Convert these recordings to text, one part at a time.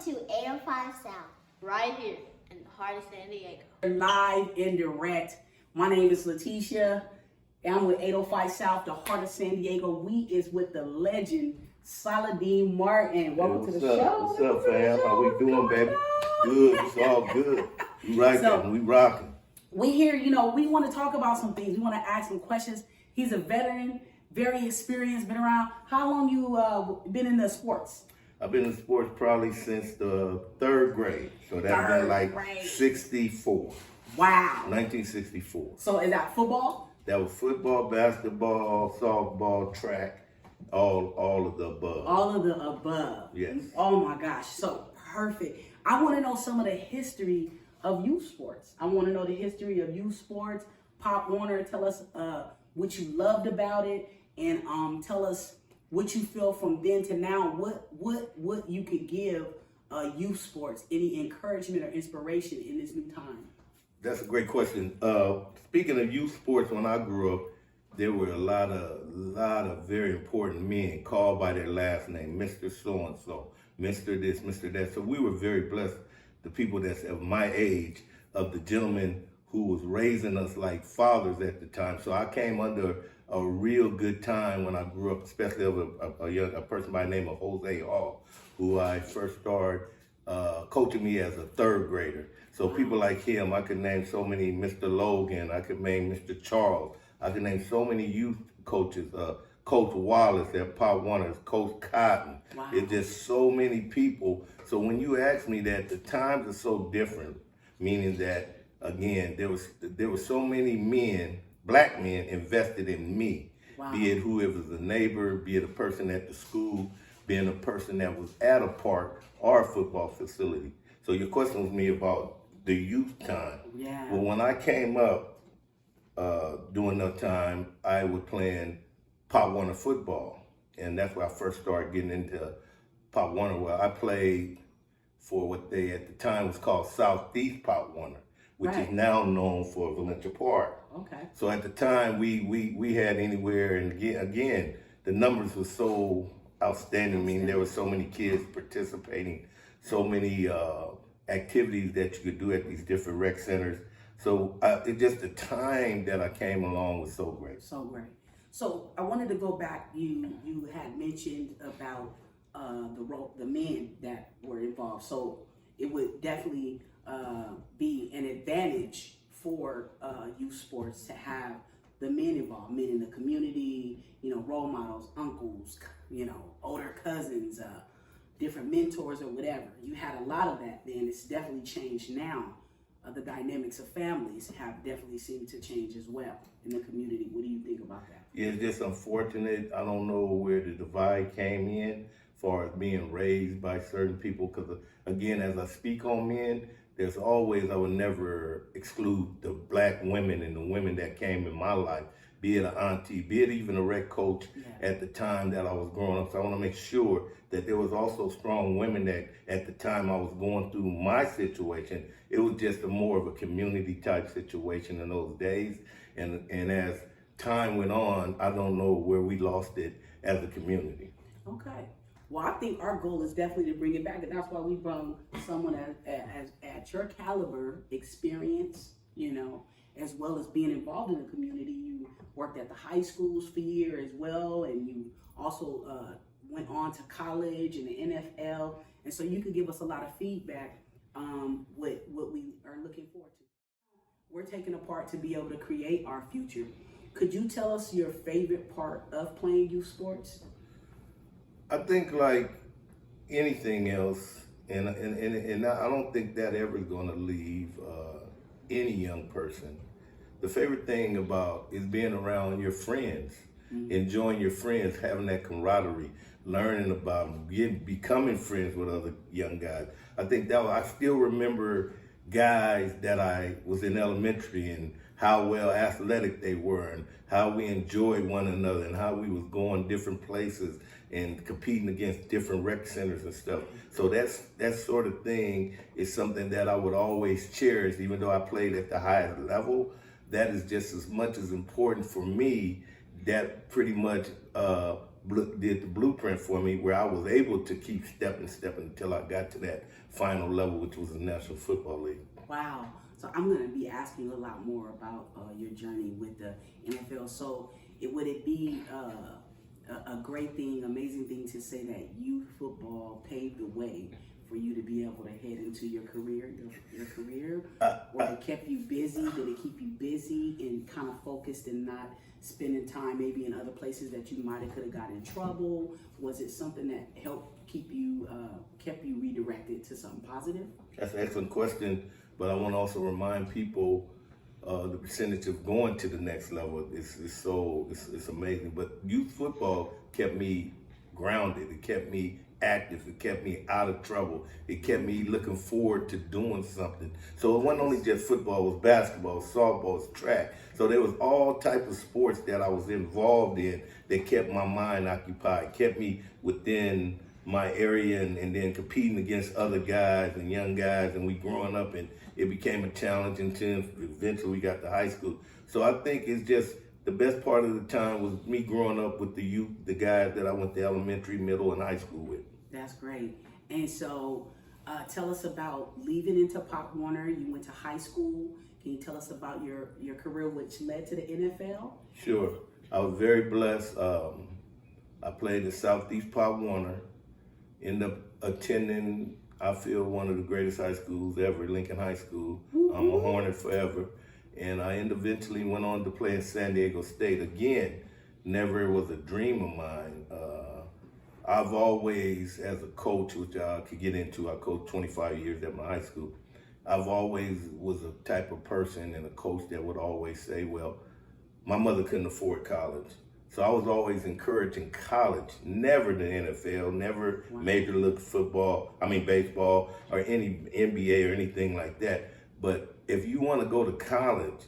to 805 South, right here in the heart of San Diego. Live and direct. My name is Latesha. I'm with 805 South, the heart of San Diego. We is with the legend, Saladin Martin. Welcome to the show. What's up, fam? How we doing, baby? Good. It's all good. We right there. We rocking. We here, we want to talk about some things. We want to ask some questions. He's a veteran, very experienced, been around. How long you been in the sports? I've been in sports probably since the third grade. So that's been like 64. Wow. 1964. So is that football? That was football, basketball, softball, track, all of the above. All of the above. Yes. Oh my gosh, so perfect. I want to know some of the history of youth sports. I want to know the history of youth sports. Pop Warner, tell us what you loved about it, and tell us what you feel from then to now. What you could give youth sports, any encouragement or inspiration in this new time? That's a great question. Speaking of youth sports, when I grew up, there were a lot of very important men called by their last name, Mr. So-and-so, Mr. this, Mr. that. So we were very blessed, the people that's of my age, of the gentleman who was raising us like fathers at the time. So I came under a real good time when I grew up, especially of a person by the name of Joshaie Hall, who I first started coaching me as a third grader. So people like him, I could name so many, Mr. Logan, I could name Mr. Charles, I could name so many youth coaches, Coach Wallace at Pop Warner, Coach Cotton. Wow. It's just so many people. So when you ask me that, the times are so different, meaning that, again, there were so many men, black men, invested in me. Wow. Be it who it was a neighbor, be it a person at the school, being a person that was at a park or a football facility. So your question was me about the youth time. Yeah. Well, when I came up during that time, I was playing Pop Warner football. And that's where I first started getting into Pop Warner. Well, I played for what they at the time was called Southeast Pop Warner, which is now known for Valencia Park. Okay. So at the time, we had anywhere, and again, the numbers were so outstanding. I mean, there were so many kids participating, so many activities that you could do at these different rec centers. So it just the time that I came along was so great. So great. So I wanted to go back. You had mentioned about the men that were involved. So it would definitely be an advantage for youth sports to have the men involved, men in the community, role models, uncles, older cousins, different mentors or whatever. You had a lot of that then. It's definitely changed now. The dynamics of families have definitely seemed to change as well in the community. What do you think about that? Yeah, it's just unfortunate. I don't know where the divide came in as far as being raised by certain people, because again, as I speak on men, there's always, I would never exclude the black women and the women that came in my life, be it an auntie, be it even a rec coach at the time that I was growing up. So I want to make sure that there was also strong women that at the time I was going through my situation, it was just more of a community type situation in those days. And as time went on, I don't know where we lost it as a community. Okay. Well, I think our goal is definitely to bring it back, and that's why we brought someone at your caliber, experience, as well as being involved in the community. You worked at the high schools for a year as well, and you also went on to college and the NFL, and so you could give us a lot of feedback with what we are looking forward to. We're taking a part to be able to create our future. Could you tell us your favorite part of playing youth sports? I think like anything else, and I don't think that ever is going to leave any young person. The favorite thing about is being around your friends, enjoying your friends, having that camaraderie, learning about them, becoming friends with other young guys. I think that I still remember guys that I was in elementary and how well athletic they were and how we enjoyed one another and how we was going different places and competing against different rec centers and stuff. So that sort of thing is something that I would always cherish, even though I played at the highest level. That is just as much as important for me. That pretty much did the blueprint for me, where I was able to keep stepping until I got to that final level, which was the National Football League. Wow. So I'm going to be asking you a lot more about your journey with the NFL. So would it be a great thing, amazing thing to say that youth football paved the way for you to be able to head into your career, or it kept you busy? Did it keep you busy and kind of focused and not spending time maybe in other places that you might have could have got in trouble? Was it something that helped keep you, kept you redirected to something positive? That's an excellent question, but I want to also remind people the percentage of going to the next level is it's amazing. But youth football kept me grounded. It kept me active. It kept me out of trouble. It kept me looking forward to doing something. So it wasn't only just football, it was basketball, it was softball, it was track. So there was all type of sports that I was involved in that kept my mind occupied, kept me within my area, and then competing against other guys and young guys, and we growing up, and it became a challenge until eventually we got to high school. So I think it's just the best part of the time was me growing up with the youth, the guys that I went to elementary, middle, and high school with. That's great. And so tell us about leaving into Pop Warner. You went to high school. Can you tell us about your career, which led to the NFL? Sure. I was very blessed. I played at Southeast Pop Warner, ended up attending, I feel, one of the greatest high schools ever, Lincoln High School. Mm-hmm. I'm a Hornet forever. And I eventually went on to play in San Diego State. Again, never was a dream of mine. I've always, as a coach, which I could get into, I coached 25 years at my high school. I've always was a type of person and a coach that would always say, well, my mother couldn't afford college. So I was always encouraging college, never the NFL, never major league baseball, or any NBA or anything like that. But if you want to go to college,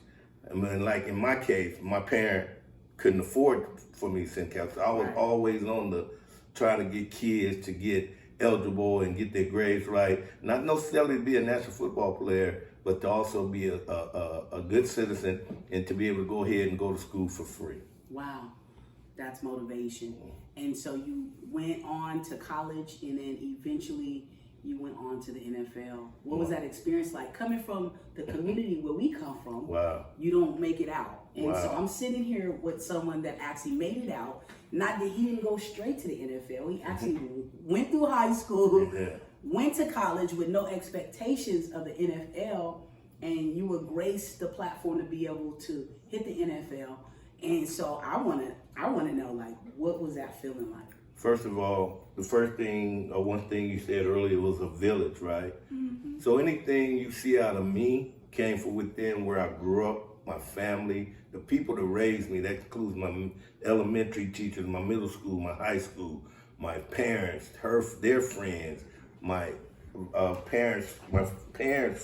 I mean, like in my case, my parent couldn't afford for me to send college. So I was always on the trying to get kids to get eligible and get their grades right. Not necessarily to be a national football player, but to also be a good citizen and to be able to go ahead and go to school for free. Wow, that's motivation. And so you went on to college, and then eventually you went on to the NFL. What was that experience like? Coming from the community where we come from, you don't make it out. And so I'm sitting here with someone that actually made it out. Not that he didn't go straight to the NFL. He actually went through high school, went to college with no expectations of the NFL, and you were graced the platform to be able to hit the NFL. And so I wanna know, like, what was that feeling like? First of all, the first thing, or one thing you said earlier was a village, right? Mm-hmm. So anything you see out of me came from within where I grew up, my family, the people that raised me. That includes my elementary teachers, my middle school, my high school, my parents, their friends, my parents'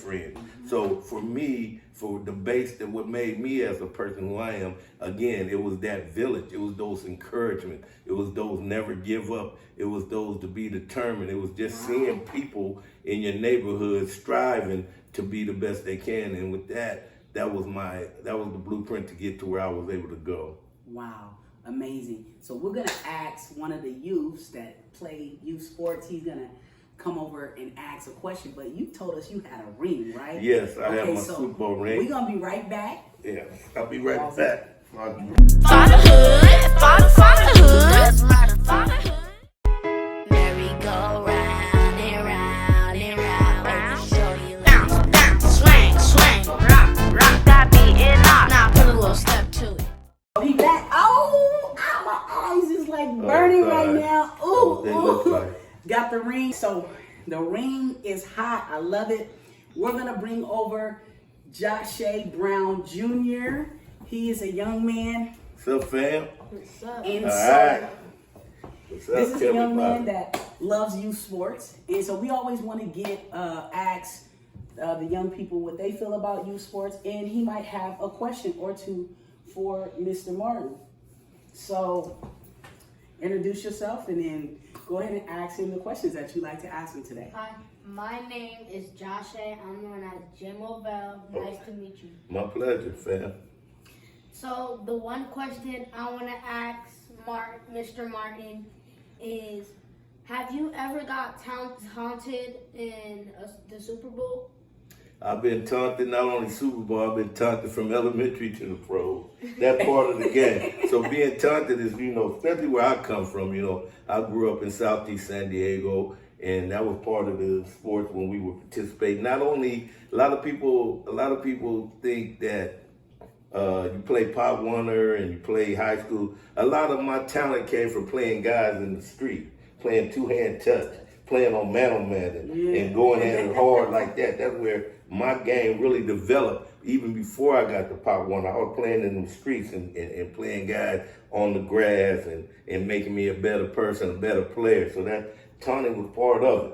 friends. So for me, for the base that what made me as a person who I am, again, it was that village. It was those encouragement. It was those never give up. It was those to be determined. It was just seeing people in your neighborhood striving to be the best they can. And with that was the blueprint to get to where I was able to go. Wow, amazing. So we're gonna ask one of the youths that play youth sports. He's gonna come over and ask a question, but you told us you had a ring, right? Yes, I have my Super Bowl ring. We're gonna be right back. Yeah, I'll be right back. Fatherhood. Merry-go-round and round and round. Show you bounce, swing, rock that beat it up. Now put a little step to it. He back. Oh, my eyes is like burning right now. Ooh. Got the ring. So the ring is hot. I love it. We're gonna bring over Joshaie Brown Jr. He is a young man. What's up, fam? What's up? And All so right. What's up, this is a young man everybody? that loves youth sports. And so we always want to ask the young people what they feel about youth sports. And he might have a question or two for Mr. Martin. So introduce yourself and then go ahead and ask him the questions that you'd like to ask him today. Hi, my name is Joshaie. I'm known as J-Movelle. Nice to meet you. My pleasure, fam. So the one question I want to ask Mr. Martin, is have you ever got taunted in the Super Bowl? I've been taunted not only Super Bowl, I've been taunted from elementary to the pros. That part of the game. So being taunted is, especially where I come from, I grew up in Southeast San Diego, and that was part of the sports when we were participating. Not only, a lot of people think that you play Pop Warner and you play high school. A lot of my talent came from playing guys in the street, playing two-hand touch, playing on man-on-man and going at it hard like that. That's where my game really developed. Even before I got to Pop Warner, I was playing in the streets and playing guys on the grass and making me a better person, a better player. So that taunting was part of it.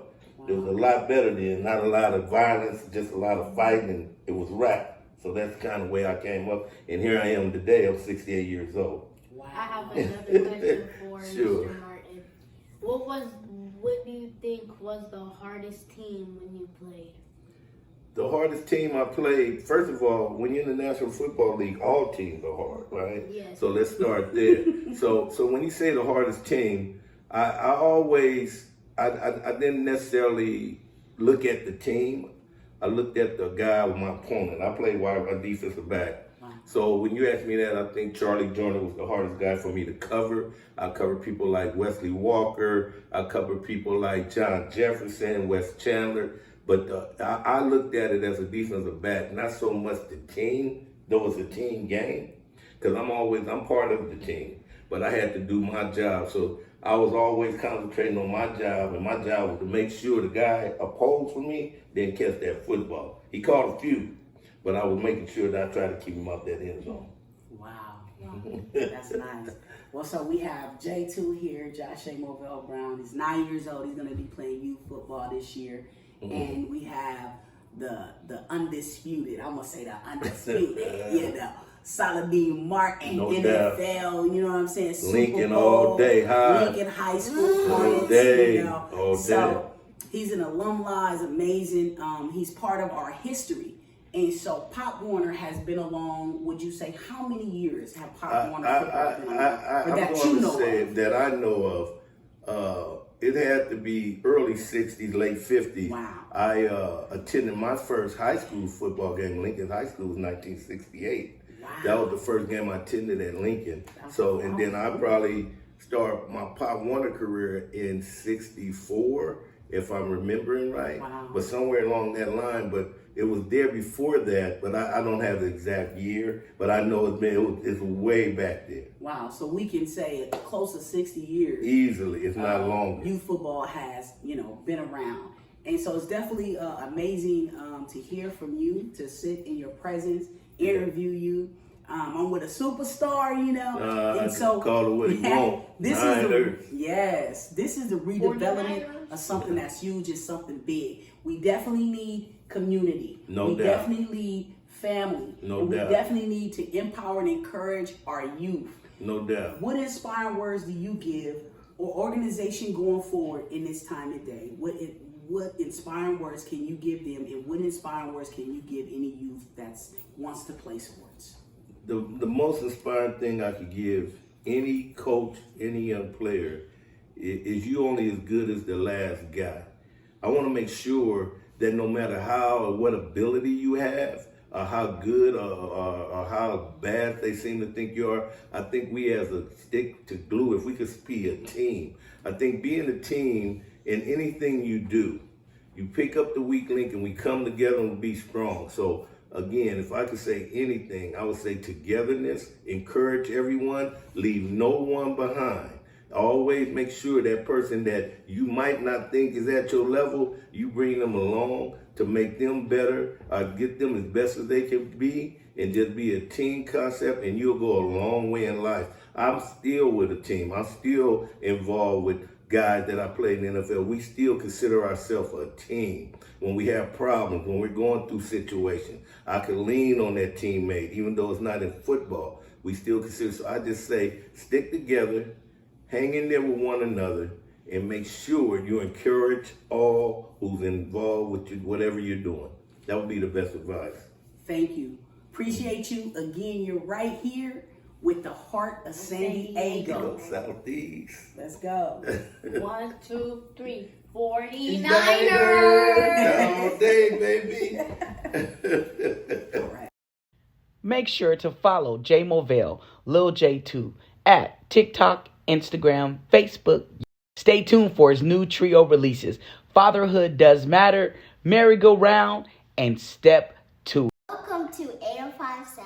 It was a lot better then, not a lot of violence, just a lot of fighting, and it was rap. So that's kind of the way I came up, and here I am today. I'm 68 years old. Wow. I have another question for Sure. Mr. Martin. What do you think was the hardest team when you played? The hardest team I played, first of all, when you're in the National Football League, all teams are hard, right? Yes. So let's start there. So when you say the hardest team, I didn't necessarily look at the team. I looked at the guy with my opponent. I played wide defensive back. So when you ask me that, I think Charlie Joyner was the hardest guy for me to cover. I covered people like Wesley Walker. I covered people like John Jefferson, Wes Chandler. But I looked at it as a defensive back, not so much the team, though it's a team game, because I'm part of the team. But I had to do my job. So I was always concentrating on my job, and my job was to make sure the guy opposed for me didn't catch that football. He caught a few, but I was making sure that I tried to keep him out that end zone. Wow. That's nice. Well, so we have J2 here, J-Movelle Brown. He's 9 years old. He's going to be playing youth football this year. And we have the undisputed, I'm going to say the undisputed, Saladin Martin, No NFL, doubt. you know what I'm saying? Lincoln Super Bowl, all day, high. Lincoln High School, Hornets, All day, So all day. he's an alumni, is amazing. He's part of our history. And so Pop Warner has been along, would you say, how many years have Pop Warner football been along? I'm going to say that I know of, it had to be early 60s, late 50s. Wow. I attended my first high school football game. Lincoln High School was 1968. Wow. That was the first game I attended at Lincoln. That's And then I probably started my Pop Warner career in 64, if I'm remembering right. Wow. But somewhere along that line, but it was there before that, but I don't have the exact year, but I know it's way back there. Wow, so we can say close to 60 years. Easily, it's not longer. Youth football has, been around. And so it's definitely amazing to hear from you, to sit in your presence, interview you. I'm with a superstar, and so call it what he wants. This is the redevelopment of something that's huge and something big. We definitely need community. No doubt. We definitely need family. No and doubt. We definitely need to empower and encourage our youth. No doubt. What inspiring words do you give or organization going forward in this time of day? What inspiring words can you give them, and what inspiring words can you give any youth that wants to play sports? The most inspiring thing I could give any coach, any young player, is you only as good as the last guy. I want to make sure that no matter how or what ability you have, or how good or how bad they seem to think you are, I think we as a stick to glue, if we could be a team. I think being a team in anything you do, you pick up the weak link and we come together and be strong. So again, if I could say anything, I would say togetherness, encourage everyone, leave no one behind. Always make sure that person that you might not think is at your level, you bring them along to make them better, get them as best as they can be, and just be a team concept, and you'll go a long way in life. I'm still with a team. I'm still involved with guys that I play in the NFL. We still consider ourselves a team. When we have problems, when we're going through situations, I can lean on that teammate, even though it's not in football. We still consider, so I just say, stick together, hang in there with one another, and make sure you encourage all who's involved with you, whatever you're doing. That would be the best advice. Thank you. Appreciate you. Again, you're right here with the heart of San Diego. Go Southeast. Let's go. 1, 2, 3, 49ers. All day, baby. All right. Make sure to follow J-Movelle, Lil J2, at TikTok, Instagram, Facebook. Stay tuned for his new trio releases, Fatherhood Does Matter, Merry-Go-Round, and Step 2. Welcome to 805 South.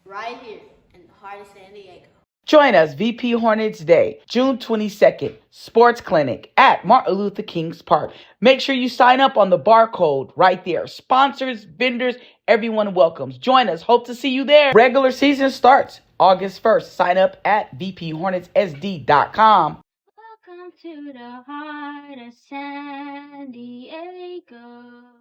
Right here in the heart of San Diego. Join us VP Hornets Day, June 22nd, Sports Clinic at Martin Luther King's Park. Make sure you sign up on the barcode right there. Sponsors, vendors, everyone welcomes. Join us. Hope to see you there. Regular season starts August 1st. Sign up at vphornetssd.com. Welcome to the heart of San Diego.